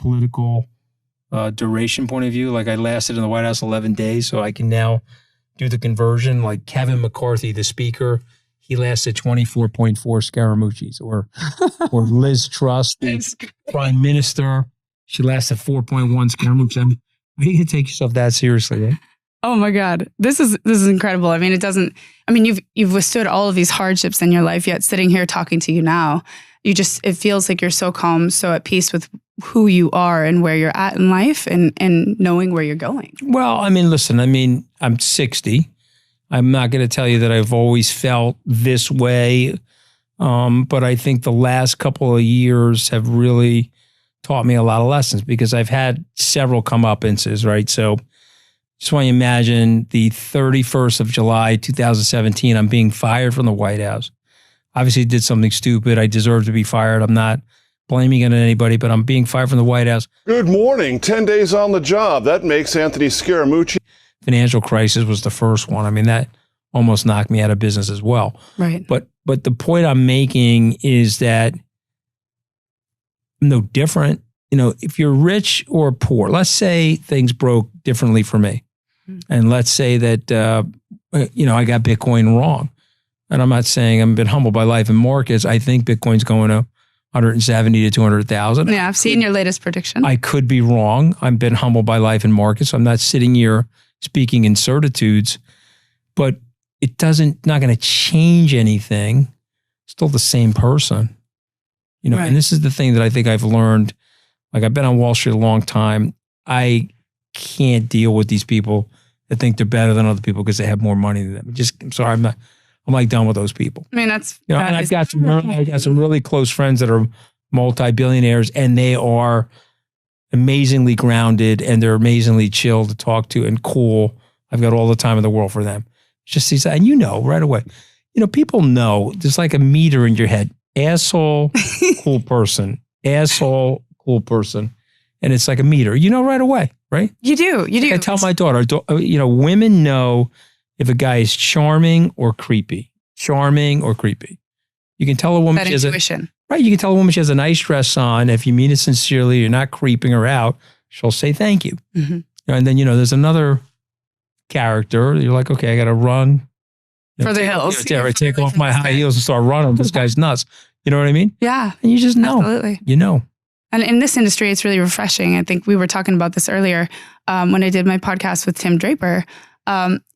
political duration point of view. Like I lasted in the White House 11 days, so I can now do the conversion. Like Kevin McCarthy, the speaker, he lasted 24.4 Scaramucci's, or Liz Truss, the prime minister, she lasted 4.1 Scaramucci. I mean, you can take yourself that seriously, eh? Oh my God. This is incredible. I mean, you've withstood all of these hardships in your life, yet sitting here talking to you now, it feels like you're so calm, so at peace with who you are and where you're at in life and knowing where you're going. Well, I mean, listen, I'm 60. I'm not going to tell you that I've always felt this way. But I think the last couple of years have really taught me a lot of lessons because I've had several come-uppances, right? So just want you to imagine the 31st of July, 2017, I'm being fired from the White House. Obviously did something stupid. I deserve to be fired. I'm not blaming it on anybody, but I'm being fired from the White House. Good morning. 10 days on the job. That makes Anthony Scaramucci. Financial crisis was the first one. I mean, that almost knocked me out of business as well. Right. But the point I'm making is that I'm no different. You know, if you're rich or poor, let's say things broke differently for me. And let's say that, I got Bitcoin wrong. And I'm not saying I'm been humbled by life and markets. I think Bitcoin's going to 170 to 200,000. Yeah, I've seen your latest prediction. I could be wrong. I've been humbled by life and markets. I'm not sitting here speaking in certitudes, but not going to change anything. Still the same person, right. And this is the thing that I think I've learned. Like I've been on Wall Street a long time. I can't deal with these people that think they're better than other people because they have more money than them. I'm sorry, I'm like done with those people. I mean, and I've got some really close friends that are multi-billionaires, and they are amazingly grounded and they're amazingly chill to talk to and cool. I've got all the time in the world for them. Just these, and right away, people know there's like a meter in your head: asshole, cool person, asshole, cool person, and it's like a meter. Right away, right? You do. I tell my daughter, women know if a guy is charming or creepy. Charming or creepy. You can tell a woman that intuition. Right. You can tell a woman she has a nice dress on. If you mean it sincerely, you're not creeping her out, she'll say thank you. Mm-hmm. And then, there's another character. You're like, okay, I got to run. For the hills. Take off my high heels and start running. This guy's nuts. You know what I mean? Yeah. And you just know. Absolutely. And in this industry, it's really refreshing. I think we were talking about this earlier when I did my podcast with Tim Draper.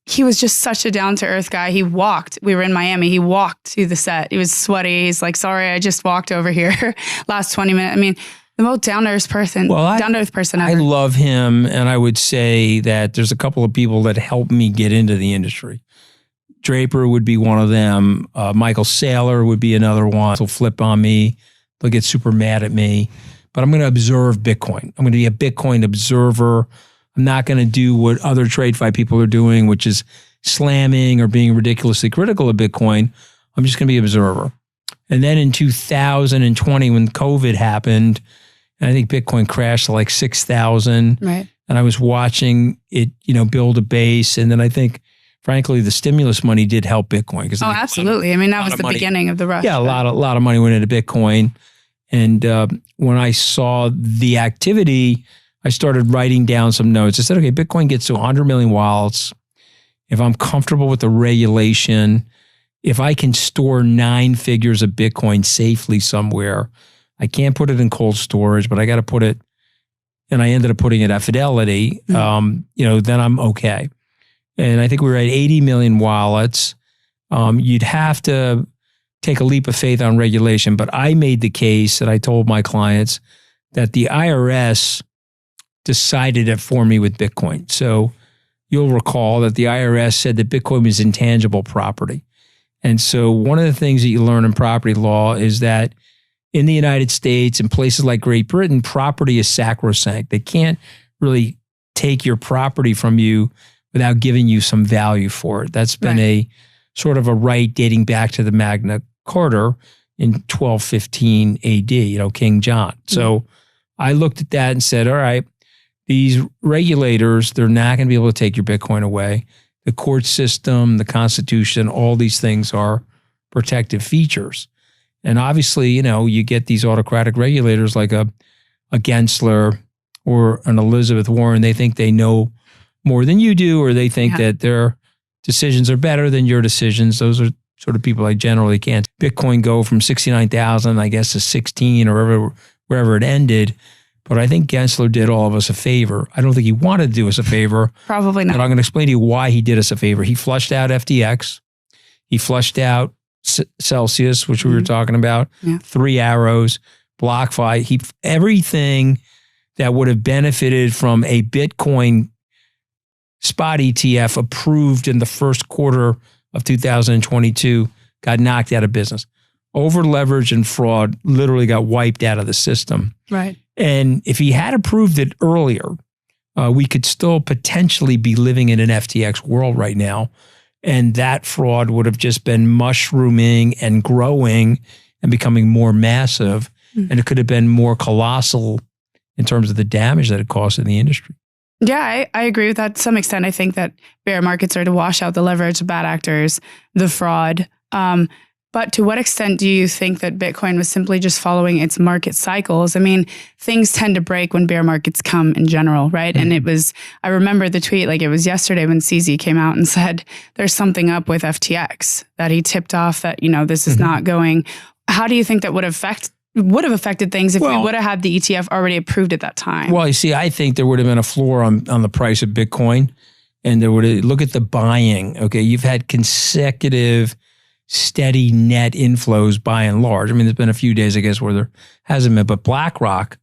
He was just such a down-to-earth guy. He walked. We were in Miami. He walked to the set. He was sweaty. He's like, sorry, I just walked over here last 20 minutes. I mean, the most down-to-earth person, down-to-earth person ever. I love him, and I would say that there's a couple of people that helped me get into the industry. Draper would be one of them. Michael Saylor would be another one. He'll flip on me. They'll get super mad at me. But I'm going to observe Bitcoin. I'm going to be a Bitcoin observer. I'm not going to do what other TradeFi people are doing, which is slamming or being ridiculously critical of Bitcoin. I'm just going to be an observer. And then in 2020, when COVID happened, and I think Bitcoin crashed to like 6,000. Right. And I was watching it, build a base. And then I think, frankly, the stimulus money did help Bitcoin. Oh, absolutely. I mean, that was the beginning of the rush. Yeah, a lot of money went into Bitcoin. And when I saw the activity, I started writing down some notes. I said, okay, Bitcoin gets to 100 million wallets. If I'm comfortable with the regulation, if I can store 9 figures of Bitcoin safely somewhere, I can't put it in cold storage, but I got to put it, and I ended up putting it at Fidelity, then I'm okay. And I think we were at 80 million wallets. You'd have to take a leap of faith on regulation, but I made the case that I told my clients that the IRS decided it for me with Bitcoin. So you'll recall that the IRS said that Bitcoin was intangible property. And so one of the things that you learn in property law is that in the United States and places like Great Britain, property is sacrosanct. They can't really take your property from you without giving you some value for it. That's been a sort of a right dating back to the Magna Carta in 1215 AD, King John. So I looked at that and said, all right, these regulators, they're not going to be able to take your Bitcoin away. The court system, the Constitution, all these things are protective features. And obviously, you get these autocratic regulators like a a Gensler or an Elizabeth Warren, they think they know more than you do, or they think that their decisions are better than your decisions. Those are sort of people I generally can't. Bitcoin go from 69,000, I guess, to 16 or wherever it ended. But I think Gensler did all of us a favor. I don't think he wanted to do us a favor. Probably not. But I'm going to explain to you why he did us a favor. He flushed out FTX. He flushed out Celsius, which we were talking about, 3 Arrows, BlockFi. Everything that would have benefited from a Bitcoin spot ETF approved in the first quarter of 2022 got knocked out of business. Over leverage and fraud literally got wiped out of the system. Right. And if he had approved it earlier, we could still potentially be living in an FTX world right now. And that fraud would have just been mushrooming and growing and becoming more massive. And it could have been more colossal in terms of the damage that it caused in the industry. Yeah, I agree with that to some extent. I think that bear markets are to wash out the leverage, the bad actors, the fraud. But to what extent do you think that Bitcoin was simply just following its market cycles? I mean, things tend to break when bear markets come in general, right? And I remember the tweet, like it was yesterday when CZ came out and said, there's something up with FTX, that he tipped off that, this is not going. How do you think that would have affected things if we would have had the ETF already approved at that time? Well, you see, I think there would have been a floor on the price of Bitcoin, and there would have, look at the buying. Okay, you've had consecutive steady net inflows by and large. I mean, there's been a few days, I guess, where there hasn't been, but BlackRock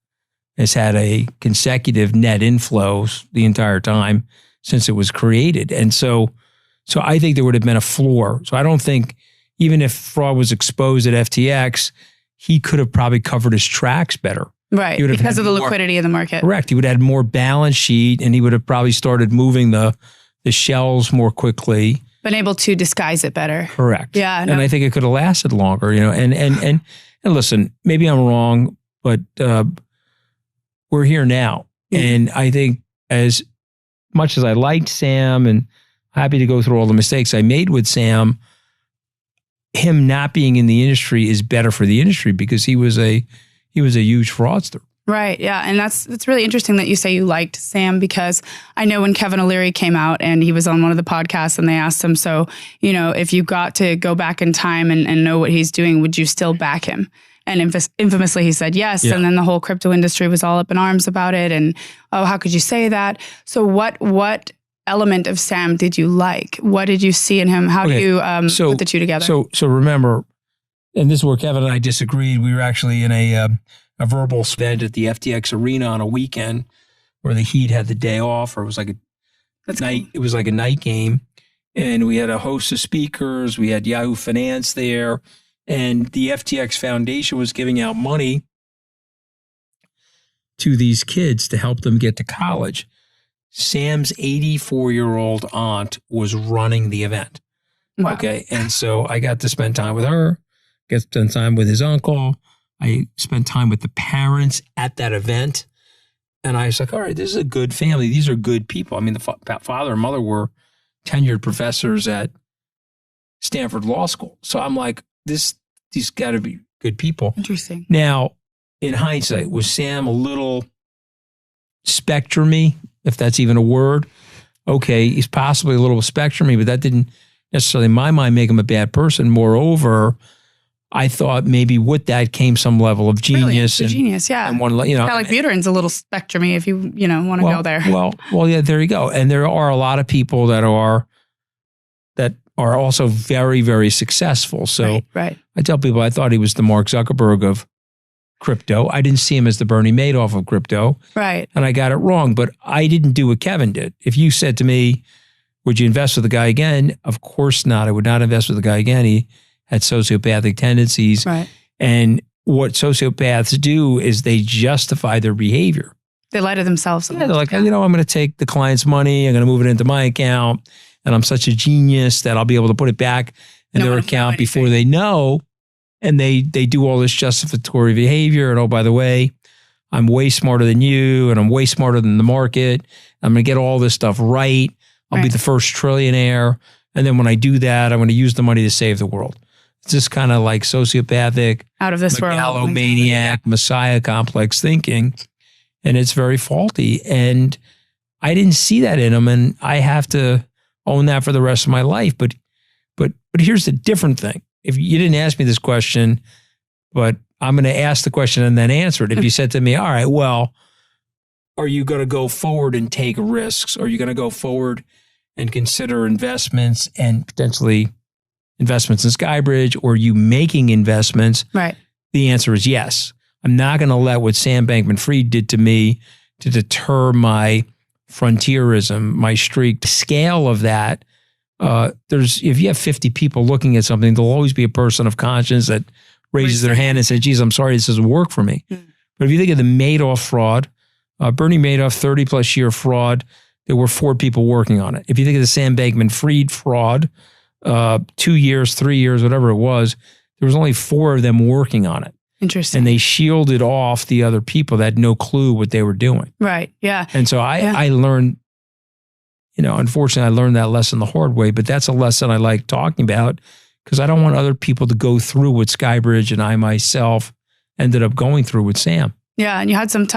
has had a consecutive net inflows the entire time since it was created. And so I think there would have been a floor. So I don't think, even if fraud was exposed at FTX, he could have probably covered his tracks better. Right, because of the liquidity in the market. Correct. He would have had more balance sheet, and he would have probably started moving the shells more quickly. Been able to disguise it better. Correct. Yeah. And I think it could have lasted longer, and listen, maybe I'm wrong, but we're here now. And I think as much as I liked Sam and happy to go through all the mistakes I made with Sam, him not being in the industry is better for the industry because he was a huge fraudster. Right. Yeah. And that's really interesting that you say you liked Sam, because I know when Kevin O'Leary came out and he was on one of the podcasts and they asked him, so, if you got to go back in time and know what he's doing, would you still back him? And infamously, he said yes. Yeah. And then the whole crypto industry was all up in arms about it. And, oh, how could you say that? So what element of Sam did you like? What did you see in him? How do you put the two together? So remember, and this is where Kevin and I disagreed. We were actually in a verbal event at the FTX arena on a weekend where the Heat had the day off, or it was like It was like a night game, and we had a host of speakers. We had Yahoo Finance there, and the FTX Foundation was giving out money to these kids to help them get to college. Sam's 84-year-old aunt was running the event. Wow. Okay. And so I got to spend time with her, get to spend time with his uncle. I spent time with the parents at that event. And I was like, all right, this is a good family. These are good people. I mean, the father and mother were tenured professors at Stanford Law School. So I'm like, these got to be good people. Interesting. Now, in hindsight, was Sam a little spectrum-y, if that's even a word? Okay, he's possibly a little spectrum-y, but that didn't necessarily, in my mind, make him a bad person. Moreover, I thought maybe with that came some level of genius. Really? Genius, yeah. And one, kind of like Buterin's a little spectrum-y if you want to go there. Well, yeah, there you go. And there are a lot of people that are also very, very successful. So right. I tell people I thought he was the Mark Zuckerberg of crypto. I didn't see him as the Bernie Madoff of crypto. Right. And I got it wrong, but I didn't do what Kevin did. If you said to me, would you invest with the guy again? Of course not. I would not invest with the guy again. He had sociopathic tendencies. Right. And what sociopaths do is they justify their behavior. They lie to themselves. Yeah, they're like, I'm going to take the client's money. I'm going to move it into my account. And I'm such a genius that I'll be able to put it back in their account before they know. And they do all this justificatory behavior. And oh, by the way, I'm way smarter than you, and I'm way smarter than the market. I'm going to get all this stuff right. I'll be the first trillionaire. And then when I do that, I'm going to use the money to save the world. It's just kind of like sociopathic, out of this world, megalomaniac, messiah complex thinking. and it's very faulty. And I didn't see that in him, and I have to own that for the rest of my life. But here's the different thing. If you didn't ask me this question, but I'm going to ask the question and then answer it. If you said to me, all right, well, are you going to go forward and take risks? Are you going to go forward and consider investments and potentially investments in Skybridge, or are you making investments? Right. The answer is yes. I'm not going to let what Sam Bankman-Fried did to me to deter my frontierism, my streak. The scale of that, if you have 50 people looking at something, there'll always be a person of conscience that raises their hand and says, geez, I'm sorry, this doesn't work for me. But if you think of the Madoff fraud, Bernie Madoff, 30 plus year fraud, there were 4 people working on it. If you think of the Sam Bankman-Fried fraud, 2 years, 3 years, whatever it was, there was only 4 of them working on it. Interesting. And they shielded off the other people that had no clue what they were doing. Right. Yeah. And so I learned, unfortunately, I learned that lesson the hard way, but that's a lesson I like talking about because I don't want other people to go through what Skybridge and I myself ended up going through with Sam. Yeah. And you had some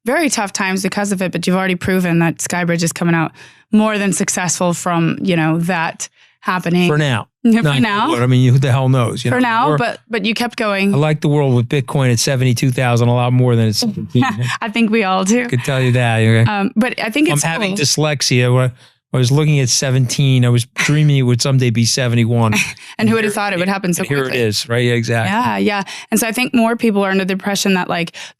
very tough times because of it, but you've already proven that Skybridge is coming out more than successful from, that happening. For now. For now. I mean, who the hell knows? For now, but you kept going. I like the world with Bitcoin at 72,000 a lot more than it's 17. I think we all do. I could tell you that. Okay? But I think it's I'm having dyslexia. When I was looking at 17, I was dreaming it would someday be 71. And who would have thought it would happen so quickly? Here it is, right? Yeah, exactly. Yeah. And so I think more people are under the impression that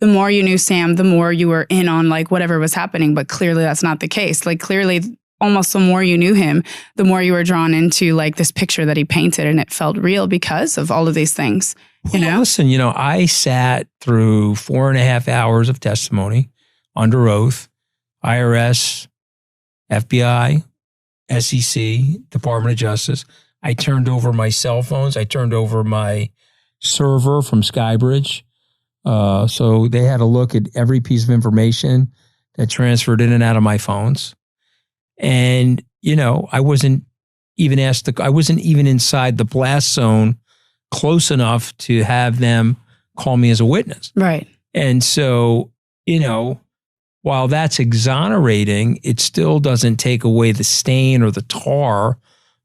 the more you knew Sam, the more you were in on whatever was happening. But clearly that's not the case. Clearly almost the more you knew him, the more you were drawn into this picture that he painted, and it felt real because of all of these things. Listen, I sat through 4.5 hours of testimony under oath, IRS, FBI, SEC, Department of Justice. I turned over my cell phones. I turned over my server from Skybridge. So they had to look at every piece of information that transferred in and out of my phones. And, I wasn't even inside the blast zone close enough to have them call me as a witness. Right. And so, while that's exonerating, it still doesn't take away the stain or the tar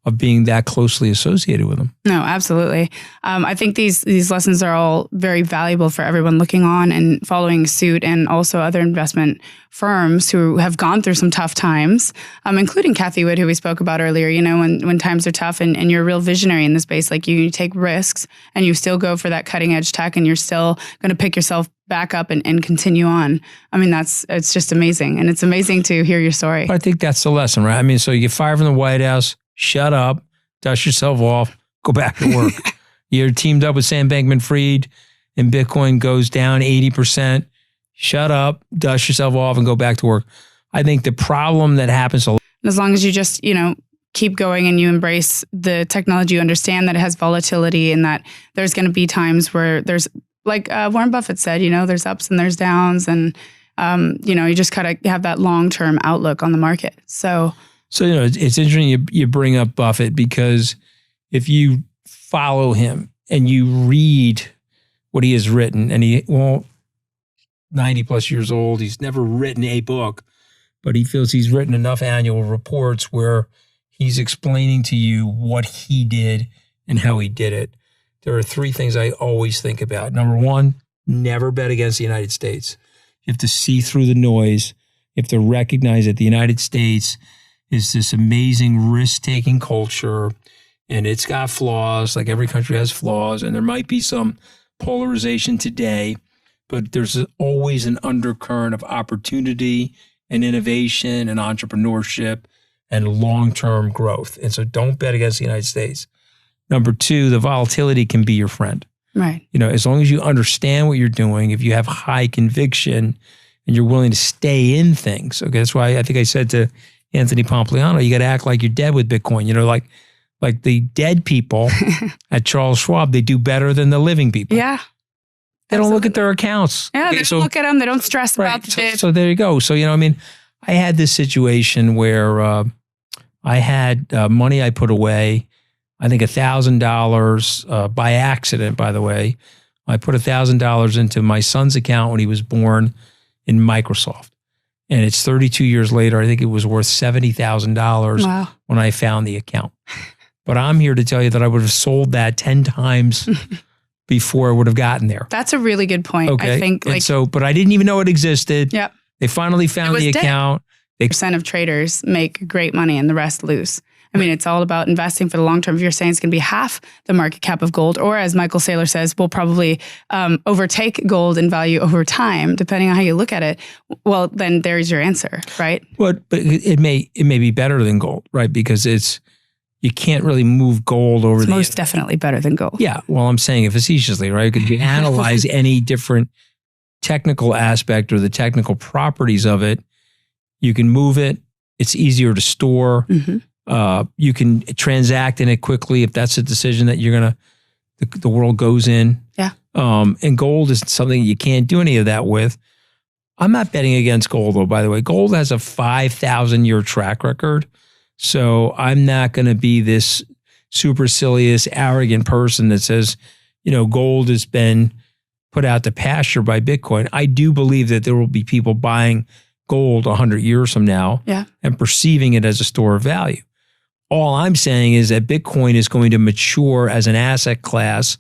of being that closely associated with them. No, absolutely. I think these lessons are all very valuable for everyone looking on and following suit, and also other investment firms who have gone through some tough times, including Kathy Wood, who we spoke about earlier. When times are tough and you're a real visionary in the space, you take risks and you still go for that cutting edge tech, and you're still going to pick yourself back up and continue on. I mean, it's just amazing. And it's amazing to hear your story. But I think that's the lesson, right? I mean, so you get fired from the White House, shut up, dust yourself off, go back to work. You're teamed up with Sam Bankman-Fried and Bitcoin goes down 80%. Shut up, dust yourself off, and go back to work. I think the problem that happens as long as you just, keep going and you embrace the technology, you understand that it has volatility and that there's going to be times where there's, Warren Buffett said, there's ups and there's downs, and, you just kind of have that long-term outlook on the market. So it's interesting you bring up Buffett, because if you follow him and you read what he has written, and 90 plus years old, he's never written a book, but he feels he's written enough annual reports where he's explaining to you what he did and how he did it. There are 3 things I always think about. Number 1, never bet against the United States. You have to see through the noise. You have to recognize that the United States is this amazing risk-taking culture, and it's got flaws, like every country has flaws, and there might be some polarization today, but there's always an undercurrent of opportunity and innovation and entrepreneurship and long-term growth. And so don't bet against the United States. Number 2, the volatility can be your friend. Right. As long as you understand what you're doing, if you have high conviction and you're willing to stay in things. Okay, that's why I think I said to Anthony Pompliano, you got to act like you're dead with Bitcoin. Like the dead people at Charles Schwab, they do better than the living people. Yeah. They don't look at their accounts. Yeah, they don't look at them. They don't stress about the dip. So there you go. So, I had this situation where I had money I put away, I think $1,000 by accident, by the way. I put $1,000 into my son's account when he was born, in Microsoft. And it's 32 years later. I think it was worth $70,000 when I found the account. But I'm here to tell you that I would have sold that 10 times before I would have gotten there. That's a really good point. Okay. I think but I didn't even know it existed. Yep. They finally found the account. Percent of traders make great money and the rest lose. I mean, it's all about investing for the long term. If you're saying it's going to be half the market cap of gold, or as Michael Saylor says, we'll probably overtake gold in value over time, depending on how you look at it. Well, then there's your answer, right? But it may be better than gold, right? Because you can't really move gold over. It's most definitely better than gold. Yeah. Well, I'm saying it facetiously, right? Because you analyze any different technical aspect or the technical properties of it, you can move it. It's easier to store. You can transact in it quickly if that's a decision that you're the world goes in. Yeah. And gold is something you can't do any of that with. I'm not betting against gold, though, by the way. Gold has a 5,000-year track record. So I'm not going to be this supercilious, arrogant person that says, gold has been put out to pasture by Bitcoin. I do believe that there will be people buying gold 100 years from now and perceiving it as a store of value. All I'm saying is that Bitcoin is going to mature as an asset class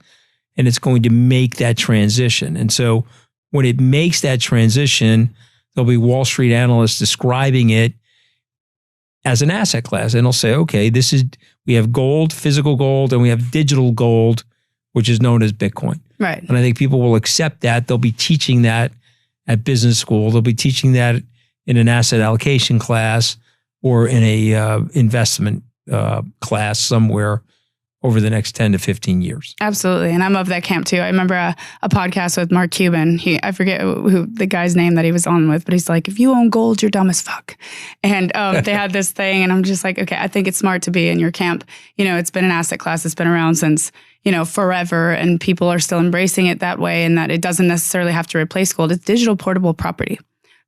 and it's going to make that transition. And so when it makes that transition, there'll be Wall Street analysts describing it as an asset class. And they'll say, okay, we have gold, physical gold, and we have digital gold, which is known as Bitcoin. Right. And I think people will accept that. They'll be teaching that at business school. They'll be teaching that in an asset allocation class or in a investment class somewhere over the next 10 to 15 years. Absolutely. And I'm of that camp too. I remember a podcast with Mark Cuban. I forget who the guy's name that he was on with, but he's like, if you own gold, you're dumb as fuck. And they had this thing and I'm just like, okay, I think it's smart to be in your camp. It's been an asset class that's been around since, forever, and people are still embracing it that way, and that it doesn't necessarily have to replace gold. It's digital portable property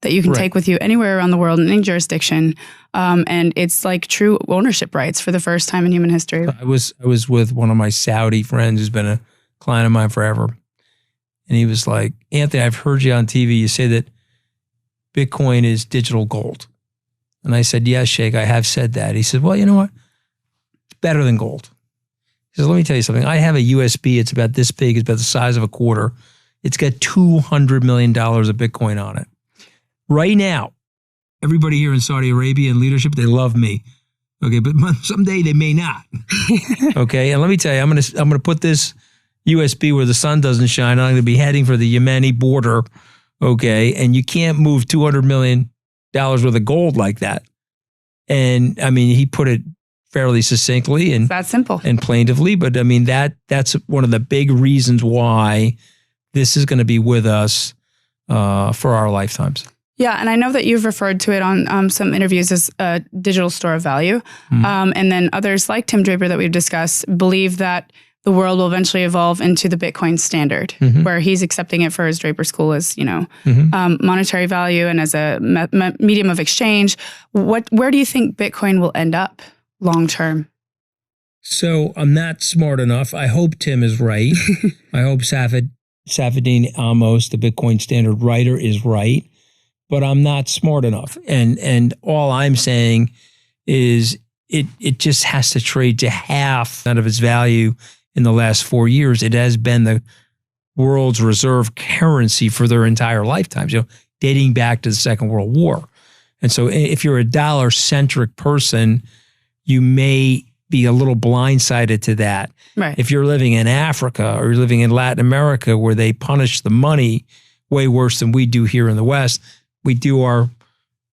that you can take with you anywhere around the world in any jurisdiction. And it's like true ownership rights for the first time in human history. I was with one of my Saudi friends who's been a client of mine forever. And he was like, Anthony, I've heard you on TV. You say that Bitcoin is digital gold. And I said, yes, Sheikh, I have said that. He said, well, you know what? It's better than gold. He says, let me tell you something. I have a USB. It's about this big. It's about the size of a quarter. It's got $200 million of Bitcoin on it. Right now, everybody here in Saudi Arabia and leadership, they love me. Okay, but someday they may not. Okay, and let me tell you, I'm gonna put this USB where the sun doesn't shine. I'm gonna be heading for the Yemeni border. Okay, and you can't move $200 million worth of gold like that. And I mean, he put it fairly succinctly and that's simple and plaintively. But I mean, that's one of the big reasons why this is going to be with us for our lifetimes. Yeah, and I know that you've referred to it on some interviews as a digital store of value. And then others like Tim Draper that we've discussed believe that the world will eventually evolve into the Bitcoin standard, where he's accepting it for his Draper School as, monetary value and as a medium of exchange. Where do you think Bitcoin will end up long term? So I'm not smart enough. I hope Tim is right. I hope Safedin Amos, the Bitcoin standard writer, is right. But I'm not smart enough. And all I'm saying is it just has to trade to half of its value in the last 4 years. It has been the world's reserve currency for their entire lifetimes, dating back to the Second World War. And so if you're a dollar-centric person, you may be a little blindsided to that. Right. If you're living in Africa or you're living in Latin America where they punish the money way worse than we do here in the West, we do our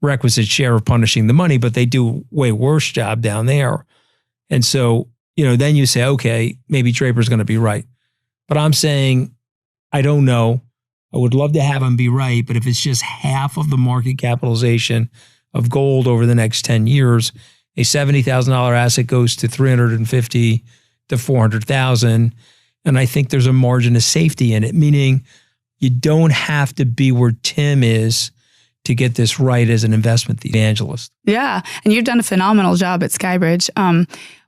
requisite share of punishing the money, but they do way worse job down there. And so, then you say, okay, maybe Draper's going to be right. But I'm saying, I don't know. I would love to have him be right, but if it's just half of the market capitalization of gold over the next 10 years, a $70,000 asset goes to $350,000 to $400,000. And I think there's a margin of safety in it, meaning you don't have to be where Tim is to get this right as an investment evangelist. Yeah. And you've done a phenomenal job at Skybridge.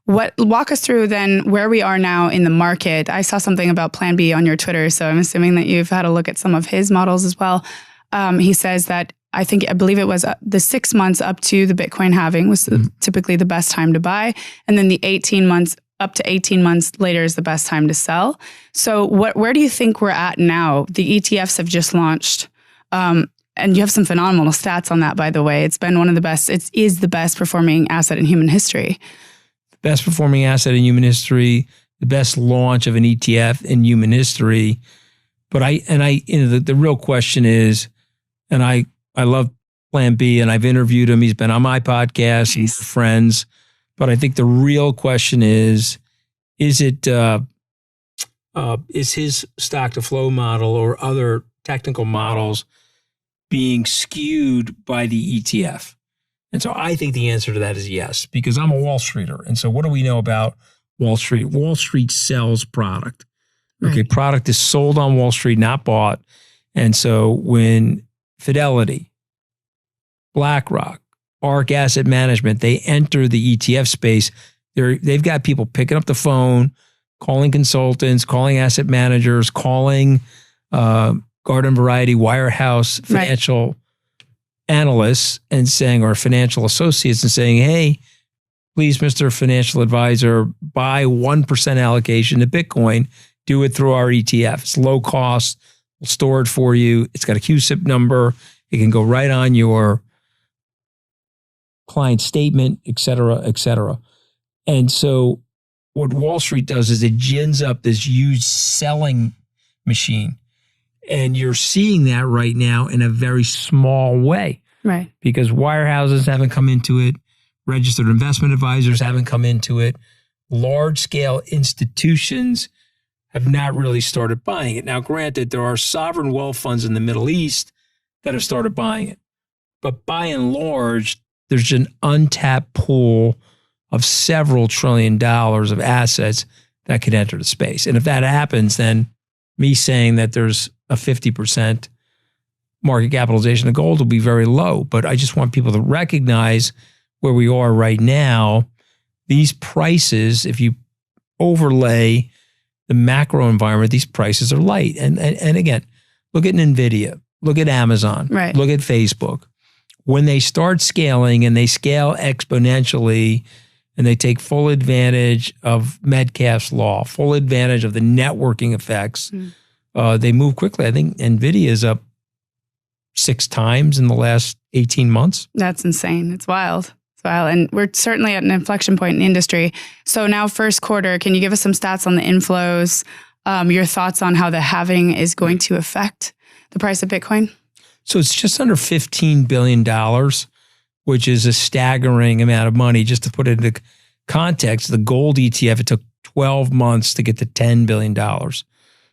Walk us through then where we are now in the market. I saw something about Plan B on your Twitter, so I'm assuming that you've had a look at some of his models as well. He says that I believe it was the 6 months up to the Bitcoin halving was typically the best time to buy. And then the 18 months up to 18 months later is the best time to sell. So where do you think we're at now? The ETFs have just launched. And you have some phenomenal stats on that, by the way. It's been one of the best. It is the best performing asset in human history. Best performing asset in human history, the best launch of an ETF in human history. But the real question is, and I love Plan B, and I've interviewed him. He's been on my podcast. He's friends. But I think the real question is his stock to flow model or other technical models being skewed by the ETF? And so I think the answer to that is yes, because I'm a Wall Streeter. And so what do we know about Wall Street? Wall Street sells product. Okay, right. Product is sold on Wall Street, not bought. And so when Fidelity, BlackRock, ARK Asset Management, they enter the ETF space, they've got people picking up the phone, calling consultants, calling asset managers, calling garden variety wirehouse financial analysts and saying, or financial associates, and saying, hey, please, Mr. Financial Advisor, buy 1% allocation to Bitcoin. Do it through our ETF. It's low cost. We'll store it for you. It's got a QSIP number. It can go right on your client statement, et cetera, et cetera. And so what Wall Street does is it gins up this huge selling machine. And you're seeing that right now in a very small way. Right. Because wirehouses haven't come into it. Registered investment advisors haven't come into it. Large-scale institutions have not really started buying it. Now, granted, there are sovereign wealth funds in the Middle East that have started buying it. But by and large, there's an untapped pool of several $1 trillion of assets that could enter the space. And if that happens, then me saying that there's a 50% market capitalization of gold will be very low. But I just want people to recognize where we are right now. These prices, if you overlay the macro environment, these prices are light. And again, look at NVIDIA, look at Amazon, look at Facebook. When they start scaling and they scale exponentially and they take full advantage of Metcalfe's law, full advantage of the networking effects, they move quickly. I think NVIDIA is up 6 times in the last 18 months. That's insane. It's wild. It's wild. And we're certainly at an inflection point in the industry. So now first quarter, can you give us some stats on the inflows, your thoughts on how the halving is going to affect the price of Bitcoin? So it's just under $15 billion, which is a staggering amount of money. Just to put it into context, the gold ETF, it took 12 months to get to $10 billion.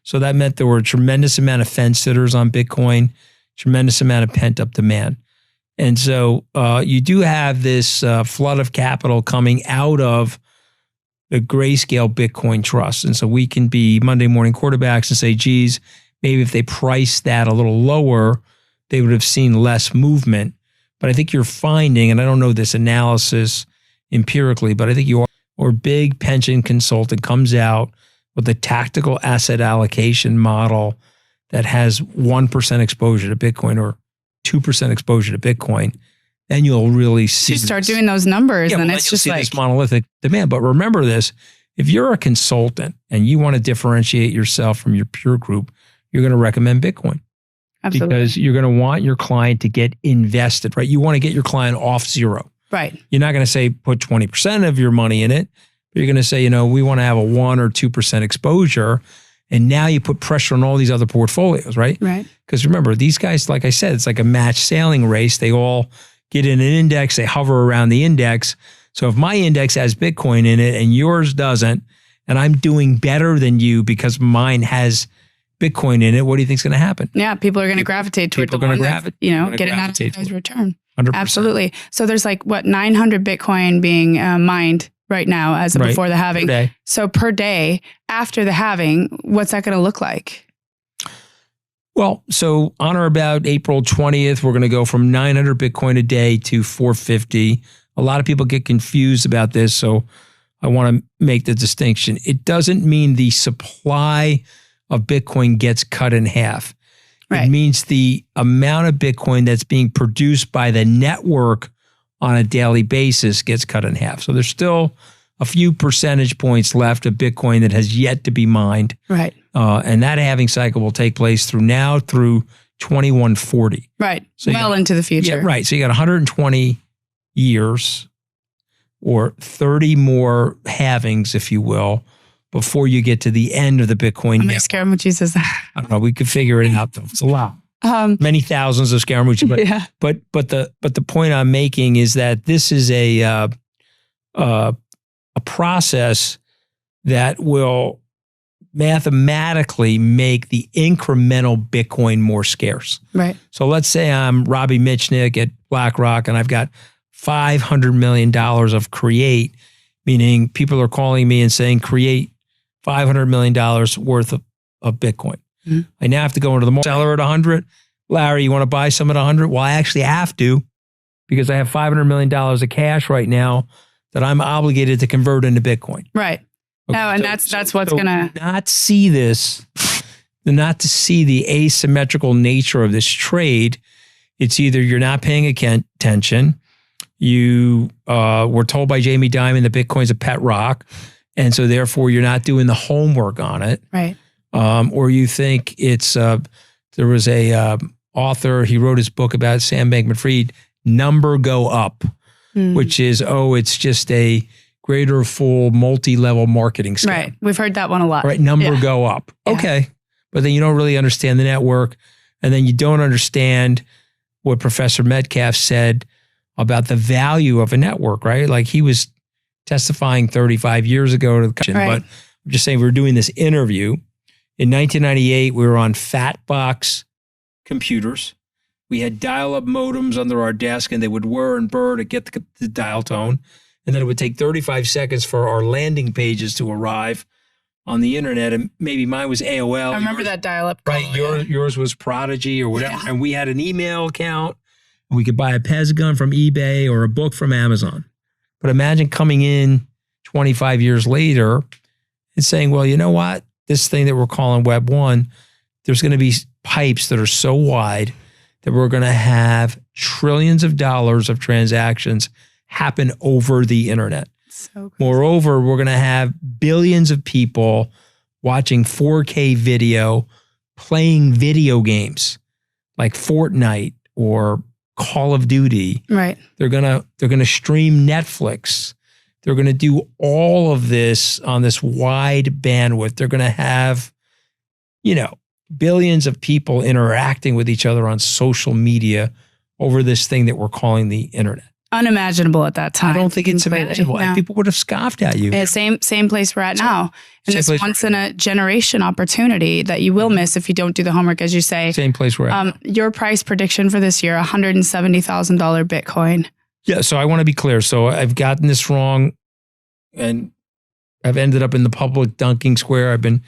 So that meant there were a tremendous amount of fence sitters on Bitcoin, tremendous amount of pent-up demand. And so you do have this flood of capital coming out of the Grayscale Bitcoin Trust. And so we can be Monday morning quarterbacks and say, geez, maybe if they priced that a little lower, they would have seen less movement. But I think you're finding, and I don't know this analysis empirically, but I think or big pension consultant comes out with a tactical asset allocation model that has 1% exposure to Bitcoin or 2% exposure to Bitcoin, then you'll really see. You start doing those numbers, and it's just like this monolithic demand. But remember this: if you're a consultant and you want to differentiate yourself from your peer group, you're going to recommend Bitcoin. Absolutely. Because you're going to want your client to get invested, right? You want to get your client off zero. Right. You're not going to say put 20% of your money in it. But you're going to say, we want to have a 1 or 2% exposure. And now you put pressure on all these other portfolios, right? Right. Because remember, these guys, like I said, it's like a match sailing race. They all get in an index. They hover around the index. So if my index has Bitcoin in it and yours doesn't, and I'm doing better than you because mine has Bitcoin in it, what do you think is going to happen? Yeah, people are going to gravitate toward the one that's, getting that as return. 100%. Absolutely. So there's 900 Bitcoin being mined right now as of before the halving. Per day. So per day after the halving, what's that going to look like? Well, so on or about April 20th, we're going to go from 900 Bitcoin a day to 450. A lot of people get confused about this, so I want to make the distinction. It doesn't mean the supply of Bitcoin gets cut in half. Right. It means the amount of Bitcoin that's being produced by the network on a daily basis gets cut in half. So there's still a few percentage points left of Bitcoin that has yet to be mined. Right. And that halving cycle will take place through 2140. Right. So well into the future. Yeah, right. So you got 120 years or 30 more halvings, if you will, before you get to the end of the Bitcoin. How many Scaramucci's is that? I don't know. We could figure it out though. It's a lot. Many thousands of Scaramucci. But, yeah. but the point I'm making is that this is a process that will mathematically make the incremental Bitcoin more scarce. Right. So let's say I'm Robbie Mitchnick at BlackRock and I've got $500 million of create, meaning people are calling me and saying, create $500 million worth of Bitcoin. Mm-hmm. I now have to go into the market, seller at 100. Larry, you want to buy some at 100? Well, I actually have to because I have $500 million of cash right now that I'm obligated to convert into Bitcoin. Right. Okay, no, and that's what's going to not see this, not to see the asymmetrical nature of this trade. It's either you're not paying attention. You were told by Jamie Dimon that Bitcoin's a pet rock, and so therefore you're not doing the homework on it. Right. Or you think it's there was a author, he wrote his book about Sam Bankman-Fried, Number Go Up, which is it's just a greater full multi-level marketing scam. Right. We've heard that one a lot. Right. Number go up. Yeah. Okay. But then you don't really understand the network. And then you don't understand what Professor Metcalf said about the value of a network, right? Like he was testifying 35 years ago to the question, right. But I'm just saying we were doing this interview. In 1998, we were on fat box computers. We had dial-up modems under our desk and they would whir and burr to get the dial tone. And then it would take 35 seconds for our landing pages to arrive on the internet. And maybe mine was AOL. I remember that dial-up call. Right. Yours was Prodigy or whatever. Yeah. And we had an email account. We could buy a Pez gun from eBay or a book from Amazon. But imagine coming in 25 years later and saying, well, you know what? This thing that we're calling Web 1, there's going to be pipes that are so wide that we're going to have trillions of dollars of transactions happen over the internet. So moreover, we're going to have billions of people watching 4K video, playing video games like Fortnite or Call of Duty. Right. They're going to stream Netflix. They're going to do all of this on this wide bandwidth. They're going to have, billions of people interacting with each other on social media over this thing that we're calling the internet. Unimaginable at that time. I don't think it's imaginable. No. People would have scoffed at you. Yeah, same place we're at now. And it's once in a generation opportunity that you will miss if you don't do the homework, as you say. Same place we're at. Your price prediction for this year, $170,000 Bitcoin. Yeah, so I want to be clear. So I've gotten this wrong and I've ended up in the public dunking square. I've been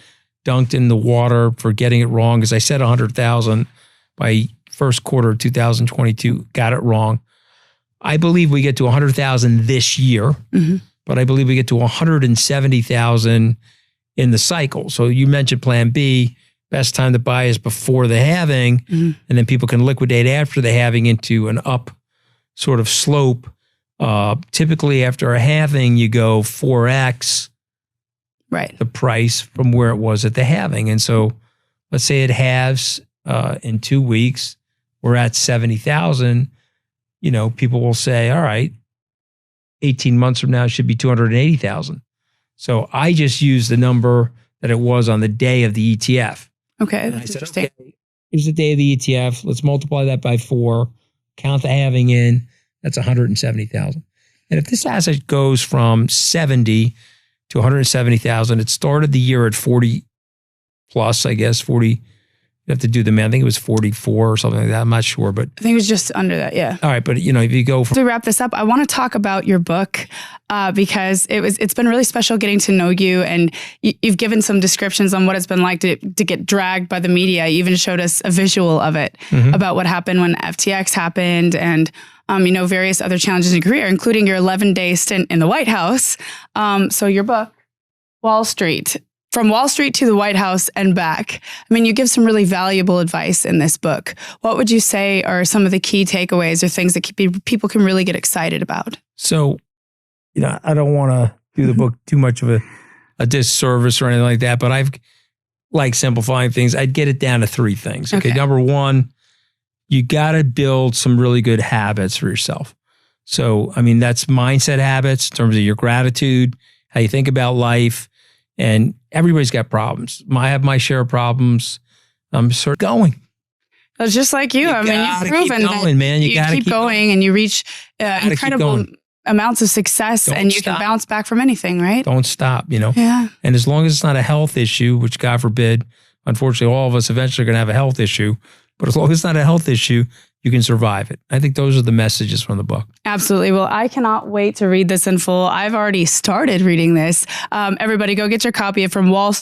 dunked in the water for getting it wrong because I said 100,000 by first quarter of 2022, got it wrong. I believe we get to 100,000 this year, but I believe we get to 170,000 in the cycle. So you mentioned plan B, best time to buy is before the halving, and then people can liquidate after the halving into an up sort of slope. Typically after a halving, you go 4x right. the price from where it was at the halving. And so let's say it halves in 2 weeks, we're at 70,000. People will say, all right, 18 months from now, it should be 280,000. So I just used the number that it was on the day of the ETF. Okay. And I said, okay, here's the day of the ETF. Let's multiply that by 4, count the halving in. That's 170,000. And if this asset goes from 70 to 170,000, it started the year at 40 plus, I guess, 40. You have to do the math. I think it was 44 or something like that. I'm not sure, but I think it was just under that. Yeah. All right, but if you go to wrap this up, I want to talk about your book because it's been really special getting to know you, and you've given some descriptions on what it's been like to get dragged by the media. You even showed us a visual of it about what happened when FTX happened, and various other challenges in your career, including your 11-day stint in the White House. So your book, Wall Street. From Wall Street to the White House and back. I mean, you give some really valuable advice in this book. What would you say are some of the key takeaways or things that people can really get excited about? So, I don't want to do the book too much of a disservice or anything like that, but I've like simplifying things. I'd get it down to 3 things. Okay. Number 1, you got to build some really good habits for yourself. So, I mean, that's mindset habits in terms of your gratitude, how you think about life, and everybody's got problems. I have my share of problems. I'm sort of going. It's just like you. I mean, you've proven that man. You got to keep going and you reach incredible amounts of success and you can bounce back from anything, right? Don't stop, Yeah. And as long as it's not a health issue, which God forbid, unfortunately, all of us eventually are going to have a health issue, but as long as it's not a health issue, you can survive it. I think those are the messages from the book. Absolutely. Well, I cannot wait to read this in full. I've already started reading this. Everybody go get your copy of From Wall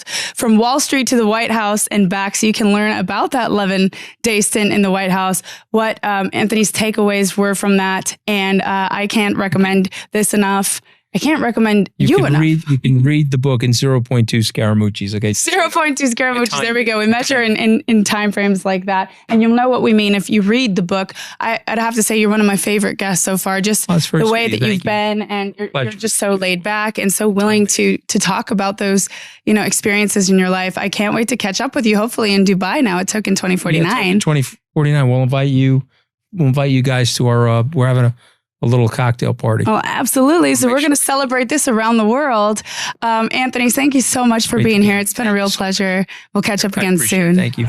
Street to the White House and back so you can learn about that 11-day stint in the White House, what Anthony's takeaways were from that. And I can't recommend this enough. I can't recommend you enough. You can read the book in 0.2 Scaramucci's. Okay, 0.2 Scaramucci's. There we go. We measure in time frames like that, and you'll know what we mean if you read the book. I'd have to say you're one of my favorite guests so far. Just the way that you've been, and you're just so laid back and so willing to talk about those experiences in your life. I can't wait to catch up with you. Hopefully in Dubai now. It took in 2049. Yeah, in 2049. We'll invite you. We'll invite you guys to our. We're having a little cocktail party. Oh, absolutely. So we're going to celebrate this around the world. Anthony, thank you so much for being here. It's been a real pleasure. We'll catch up again soon. Thank you.